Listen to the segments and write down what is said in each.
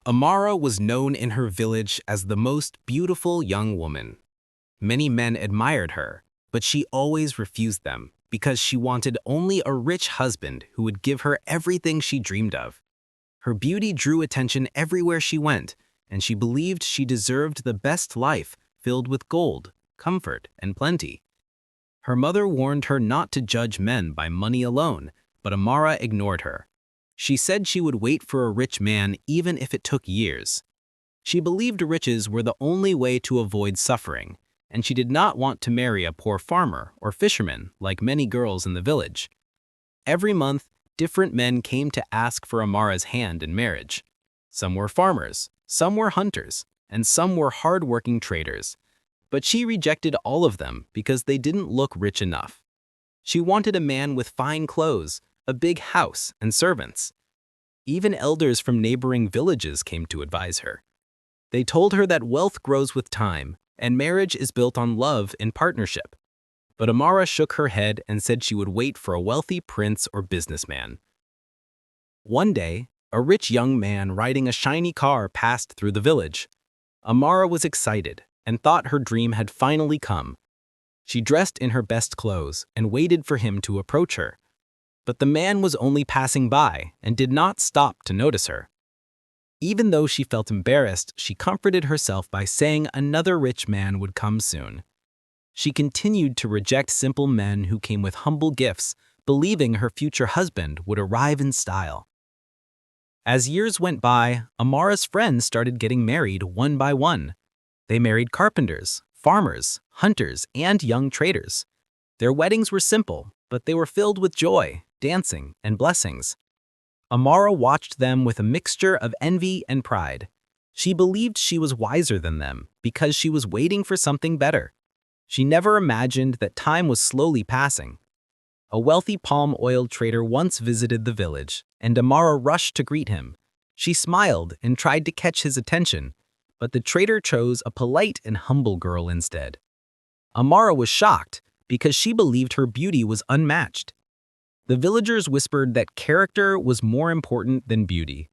Amara was known in her village as the most beautiful young woman. Many men admired her, but she always refused them because she wanted only a rich husband who would give her everything she dreamed of. Her beauty drew attention everywhere she went, and she believed she deserved the best life filled with gold, comfort, and plenty. Her mother warned her not to judge men by money alone, but Amara ignored her. She said she would wait for a rich man even if it took years. She believed riches were the only way to avoid suffering, and she did not want to marry a poor farmer or fisherman like many girls in the village. Every month, different men came to ask for Amara's hand in marriage. Some were farmers, some were hunters, and some were hard-working traders. But she rejected all of them because they didn't look rich enough. She wanted a man with fine clothes, a big house, and servants. Even elders from neighboring villages came to advise her. They told her that wealth grows with time, and marriage is built on love and partnership. But Amara shook her head and said she would wait for a wealthy prince or businessman. One day, a rich young man riding a shiny car passed through the village. Amara was excited and thought her dream had finally come. She dressed in her best clothes and waited for him to approach her. But the man was only passing by and did not stop to notice her. Even though she felt embarrassed, she comforted herself by saying another rich man would come soon. She continued to reject simple men who came with humble gifts, believing her future husband would arrive in style. As years went by, Amara's friends started getting married one by one. They married carpenters, farmers, hunters, and young traders. Their weddings were simple, but they were filled with joy, dancing, and blessings. Amara watched them with a mixture of envy and pride. She believed she was wiser than them because she was waiting for something better. She never imagined that time was slowly passing. A wealthy palm oil trader once visited the village, and Amara rushed to greet him. She smiled and tried to catch his attention, but the trader chose a polite and humble girl instead. Amara was shocked because she believed her beauty was unmatched. The villagers whispered that character was more important than beauty.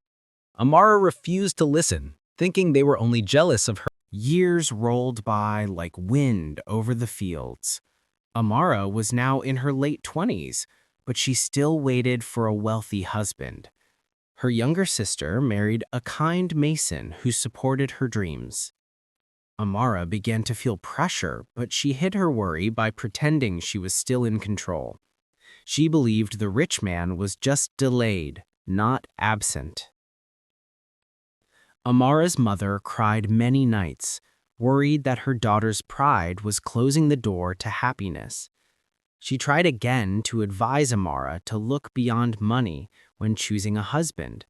Amara refused to listen, thinking they were only jealous of her. Years rolled by like wind over the fields. Amara was now in her late 20s, but she still waited for a wealthy husband. Her younger sister married a kind mason who supported her dreams. Amara began to feel pressure, but she hid her worry by pretending she was still in control. She believed the rich man was just delayed, not absent. Amara's mother cried many nights, worried that her daughter's pride was closing the door to happiness. She tried again to advise Amara to look beyond money when choosing a husband,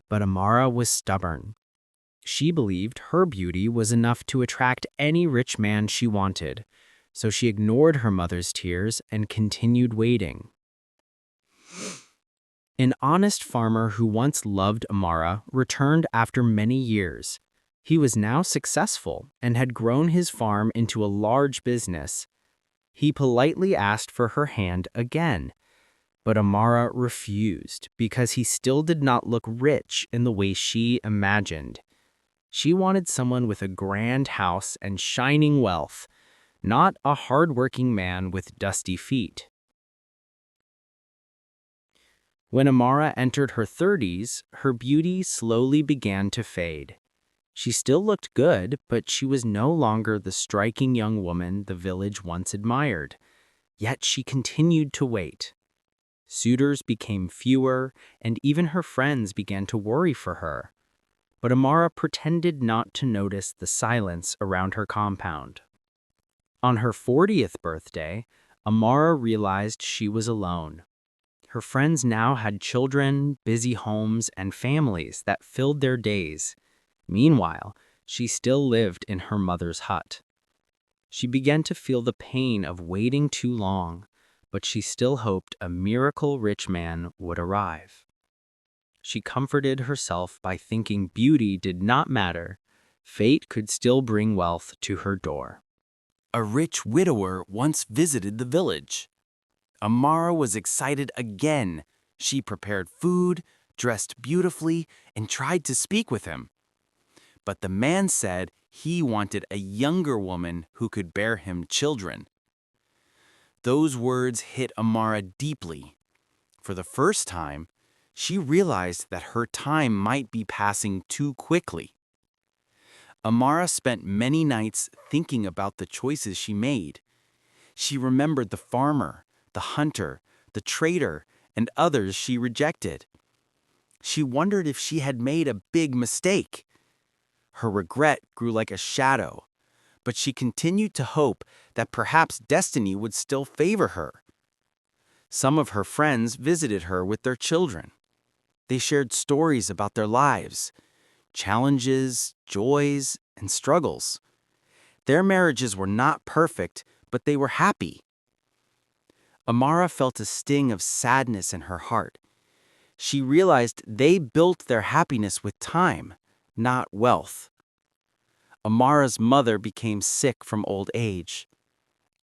but Amara was stubborn. She believed her beauty was enough to attract any rich man she wanted, so she ignored her mother's tears and continued waiting. An honest farmer who once loved Amara returned after many years. He was now successful and had grown his farm into a large business. He politely asked for her hand again, but Amara refused because he still did not look rich in the way she imagined. She wanted someone with a grand house and shining wealth, not a hard-working man with dusty feet. When Amara entered her 30s, her beauty slowly began to fade. She still looked good, but she was no longer the striking young woman the village once admired. Yet she continued to wait. Suitors became fewer, and even her friends began to worry for her. But Amara pretended not to notice the silence around her compound. On her 40th birthday, Amara realized she was alone. Her friends now had children, busy homes, and families that filled their days. Meanwhile, she still lived in her mother's hut. She began to feel the pain of waiting too long, but she still hoped a miracle-rich man would arrive. She comforted herself by thinking beauty did not matter. Fate could still bring wealth to her door. A rich widower once visited the village. Amara was excited again. She prepared food, dressed beautifully, and tried to speak with him. but the man said he wanted a younger woman who could bear him children. Those words hit Amara deeply. For the first time, she realized that her time might be passing too quickly. Amara spent many nights thinking about the choices she made. She remembered the farmer, the hunter, the trader, and others she rejected. She wondered if she had made a big mistake. Her regret grew like a shadow, but she continued to hope that perhaps destiny would still favor her. Some of her friends visited her with their children. They shared stories about their lives, challenges, joys, and struggles. Their marriages were not perfect, but they were happy. Amara felt a sting of sadness in her heart. She realized they built their happiness with time, not wealth. Amara's mother became sick from old age.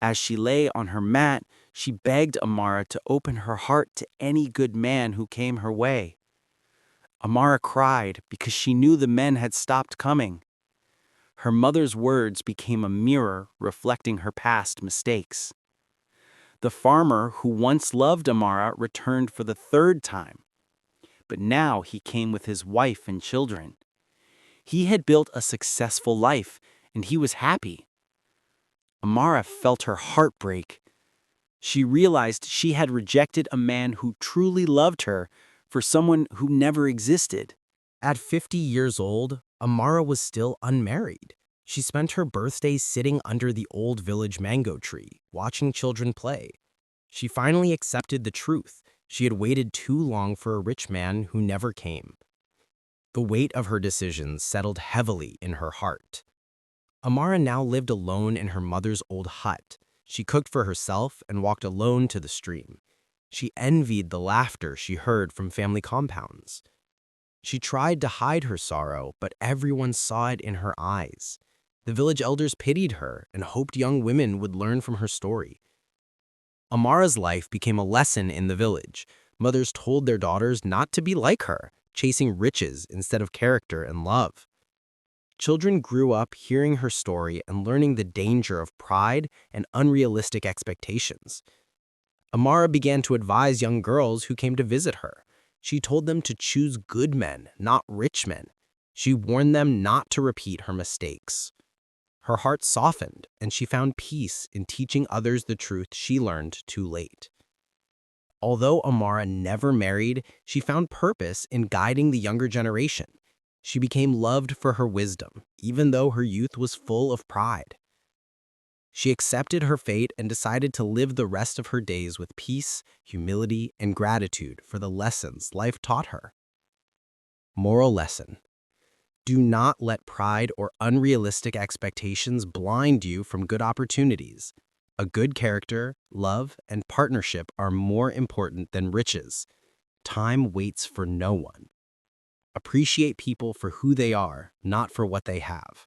As she lay on her mat, she begged Amara to open her heart to any good man who came her way. Amara cried because she knew the men had stopped coming. Her mother's words became a mirror reflecting her past mistakes. The farmer who once loved Amara returned for the third time, but now he came with his wife and children. He had built a successful life, and he was happy. Amara felt her heart break. She realized she had rejected a man who truly loved her for someone who never existed. At 50 years old, Amara was still unmarried. She spent her birthdays sitting under the old village mango tree, watching children play. She finally accepted the truth. She had waited too long for a rich man who never came. The weight of her decisions settled heavily in her heart. Amara now lived alone in her mother's old hut. She cooked for herself and walked alone to the stream. She envied the laughter she heard from family compounds. She tried to hide her sorrow, but everyone saw it in her eyes. The village elders pitied her and hoped young women would learn from her story. Amara's life became a lesson in the village. Mothers told their daughters not to be like her, chasing riches instead of character and love. Children grew up hearing her story and learning the danger of pride and unrealistic expectations. Amara began to advise young girls who came to visit her. She told them to choose good men, not rich men. She warned them not to repeat her mistakes. Her heart softened, and she found peace in teaching others the truth she learned too late. Although Amara never married, she found purpose in guiding the younger generation. She became loved for her wisdom, even though her youth was full of pride. She accepted her fate and decided to live the rest of her days with peace, humility, and gratitude for the lessons life taught her. Moral lesson: do not let pride or unrealistic expectations blind you from good opportunities. A good character, love, and partnership are more important than riches. Time waits for no one. Appreciate people for who they are, not for what they have.